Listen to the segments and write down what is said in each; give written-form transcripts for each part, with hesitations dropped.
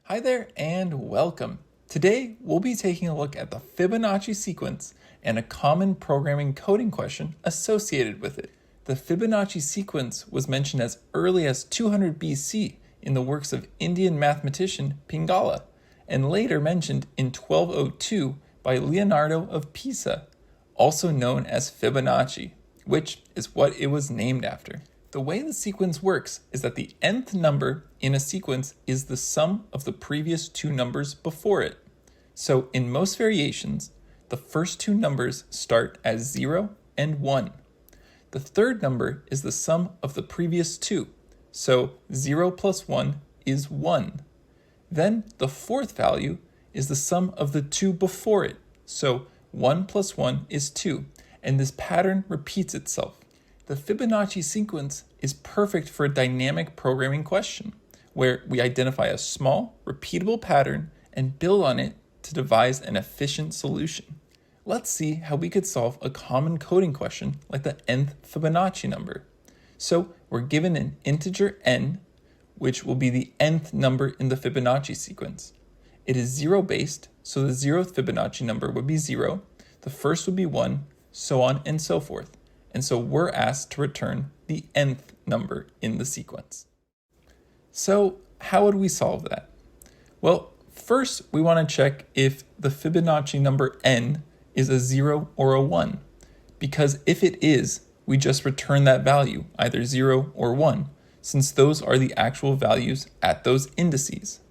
Hi there and welcome. Today we'll be taking a look at the Fibonacci sequence and a common programming coding question associated with it. The Fibonacci sequence was mentioned as early as 200 BC in the works of Indian mathematician Pingala, and later mentioned in 1202 by Leonardo of Pisa, also known as Fibonacci, which is what it was named after. The way the sequence works is that the nth number in a sequence is the sum of the previous two numbers before it. So in most variations, the first two numbers start as 0 and 1. The third number is the sum of the previous two. So 0 plus 1 is 1. Then the fourth value is the sum of the two before it. So 1 plus 1 is 2. And this pattern repeats itself. The Fibonacci sequence is perfect for a dynamic programming question, where we identify a small, repeatable pattern and build on it to devise an efficient solution. Let's see how we could solve a common coding question like the nth Fibonacci number. So we're given an integer n, which will be the nth number in the Fibonacci sequence. It is 0-based, so the 0th Fibonacci number would be 0, the first would be 1, so on and so forth. And so we're asked to return the nth number in the sequence. So how would we solve that? Well, first we want to check if the Fibonacci number n is a 0 or a 1, because if it is, we just return that value, either 0 or 1, since those are the actual values at those indices.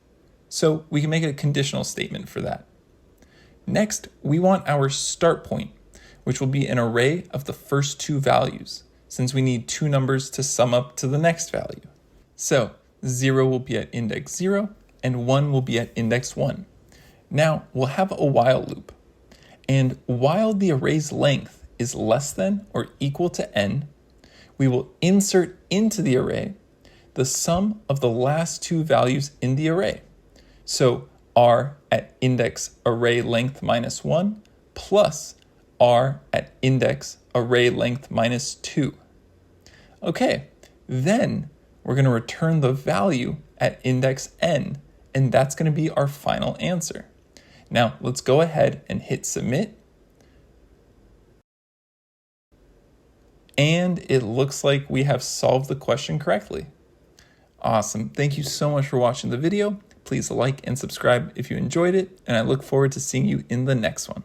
So we can make a conditional statement for that. Next, we want our start point, which will be an array of the first two values, since we need two numbers to sum up to the next value. So 0 will be at index 0, and 1 will be at index 1. Now we'll have a while loop. And while the array's length is less than or equal to n, we will insert into the array the sum of the last two values in the array. So r at index array length minus 1 plus r at index array length minus 2. Okay, then we're going to return the value at index n, and that's going to be our final answer. Now let's go ahead and hit submit. And it looks like we have solved the question correctly. Awesome. Thank you so much for watching the video. Please like and subscribe if you enjoyed it, and I look forward to seeing you in the next one.